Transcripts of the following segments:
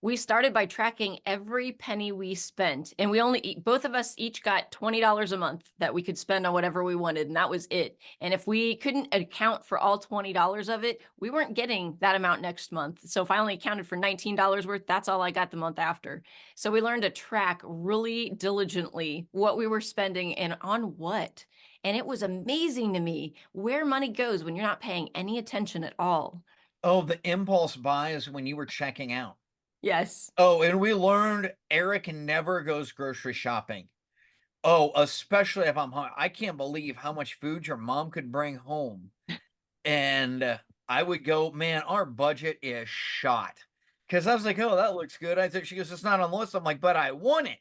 We started by tracking every penny we spent, and both of us each got $20 a month that we could spend on whatever we wanted, and that was it. And if we couldn't account for all $20 of it, we weren't getting that amount next month. So if I only accounted for $19 worth, that's all I got the month after. So we learned to track really diligently what we were spending and on what. And it was amazing to me where money goes when you're not paying any attention at all. Oh, the impulse buys when you were checking out. Yes. Oh, and we learned Eric never goes grocery shopping. Oh, especially if I'm hungry. I can't believe how much food your mom could bring home. And I would go, man, our budget is shot. Because I was like, oh, that looks good. I said, she goes, it's not on the list. I'm like, but I want it.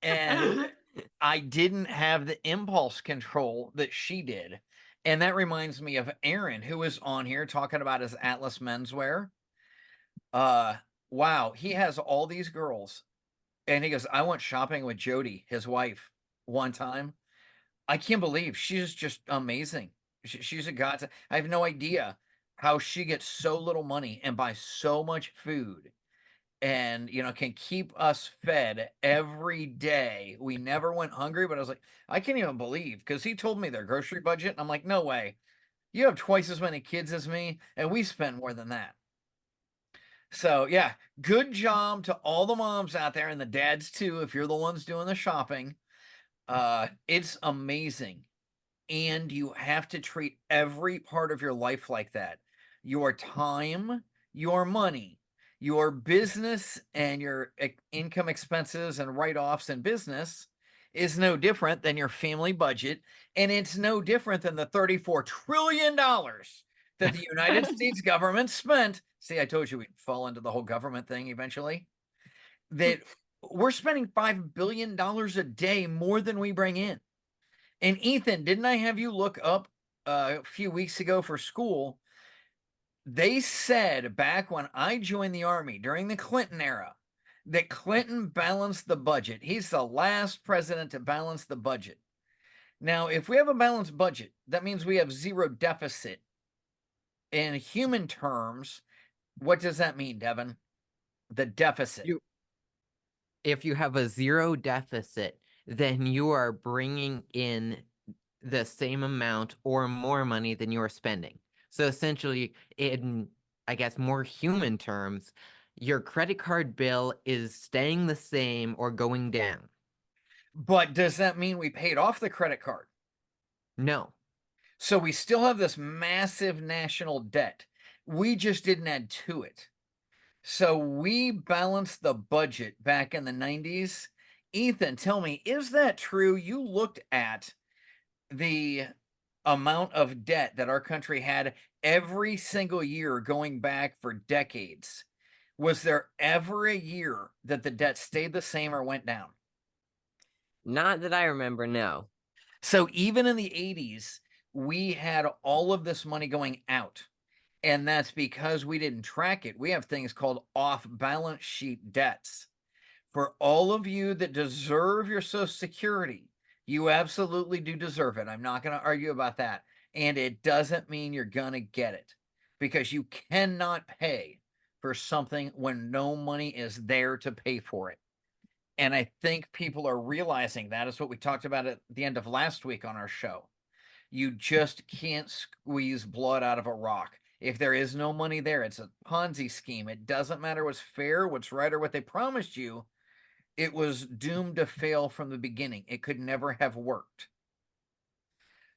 And I didn't have the impulse control that she did. And that reminds me of Aaron, who was on here talking about his Atlas menswear. Uh, wow, he has all these girls, and he goes, "I went shopping with Jody, his wife, one time. I can't believe she's just amazing. She's a god. I have no idea how she gets so little money and buys so much food and, can keep us fed every day. We never went hungry, but I was like, I can't even believe because he told me their grocery budget. And I'm like, no way. You have twice as many kids as me, and we spend more than that. So, yeah, good job to all the moms out there and the dads too, if you're the ones doing the shopping. It's amazing. And you have to treat every part of your life like that. Your time, your money, your business, and your income expenses and write-offs in business is no different than your family budget, and it's no different than the $34 trillion that the United States government spent. See, I told you we'd fall into the whole government thing eventually. That we're spending $5 billion a day more than we bring in. And Ethan, didn't I have you look up a few weeks ago for school? They said back when I joined the Army during the Clinton era that Clinton balanced the budget. He's the last president to balance the budget. Now, if we have a balanced budget, that means we have zero deficit. In human terms, what does that mean, Devin? The deficit. You, if you have a zero deficit, then you are bringing in the same amount or more money than you're spending. So essentially, in, I guess, more human terms, your credit card bill is staying the same or going down. But does that mean we paid off the credit card? No. So we still have this massive national debt. We just didn't add to it. So we balanced the budget back in the 90s. Ethan, tell me, is that true? You looked at the amount of debt that our country had every single year going back for decades. Was there ever a year that the debt stayed the same or went down? Not that I remember, no. So even in the 80s, we had all of this money going out. And that's because we didn't track it. We have things called off balance sheet debts. For all of you that deserve your Social Security, you absolutely do deserve it. I'm not going to argue about that. And it doesn't mean you're going to get it because you cannot pay for something when no money is there to pay for it. And I think people are realizing that is what we talked about at the end of last week on our show. You just can't squeeze blood out of a rock. If there is no money there, it's a Ponzi scheme. It doesn't matter what's fair, what's right, or what they promised you. It was doomed to fail from the beginning. It could never have worked.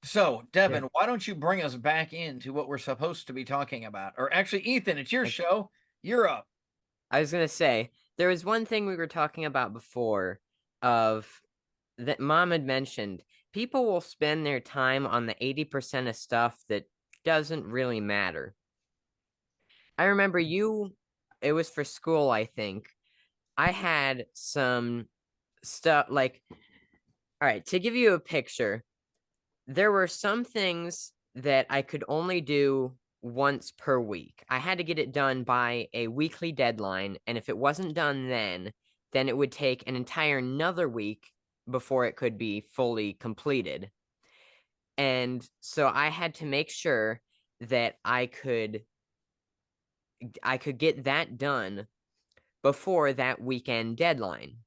So, Devin, why don't you bring us back into what we're supposed to be talking about? Or actually, Ethan, it's your show. You're up. I was going to say, there was one thing we were talking about before of that Mom had mentioned. People will spend their time on the 80% of stuff that doesn't really matter. I remember it was for school, I think. I had some stuff like, all right, to give you a picture, there were some things that I could only do once per week. I had to get it done by a weekly deadline, and if it wasn't done then it would take an entire another week before it could be fully completed. And so I had to make sure that I could get that done before that weekend deadline.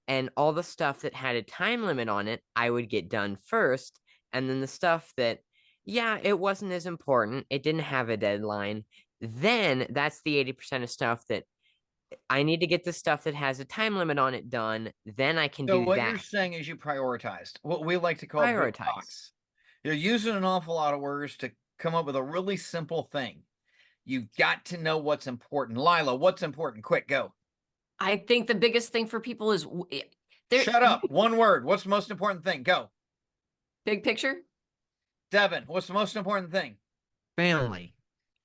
And all the stuff that had a time limit on it, I would get done first. And then the stuff that, yeah, it wasn't as important, it didn't have a deadline, then that's the 80% of stuff that I need to get the stuff that has a time limit on it done. Then I can So do what you're that. saying is you prioritized what we like to call big Prioritize. box. You're using an awful lot of words to come up with a really simple thing. You've got to know what's important. Lila, what's important? Quick, go. I think the biggest thing for people is there. Shut up. One word. What's the most important thing? Go. Big picture. Devin, what's the most important thing? Family.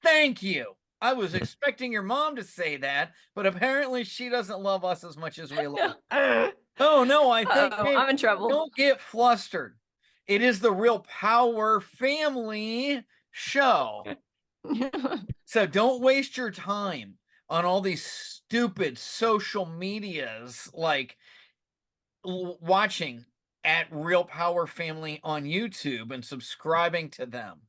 Thank you. I was expecting your mom to say that, but apparently she doesn't love us as much as we love her. Oh, no, I think I'm in trouble. don't get flustered. It is the Real Power Family show. So don't waste your time on all these stupid social medias like watching at Real Power Family on YouTube and subscribing to them.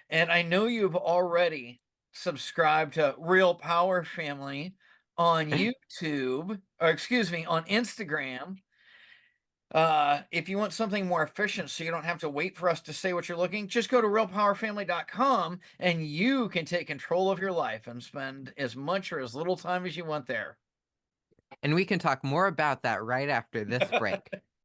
And I know you've already subscribed to Real Power Family on YouTube, or excuse me, on Instagram. If you want something more efficient so you don't have to wait for us to say what you're looking, just go to realpowerfamily.com and you can take control of your life and spend as much or as little time as you want there. And we can talk more about that right after this break.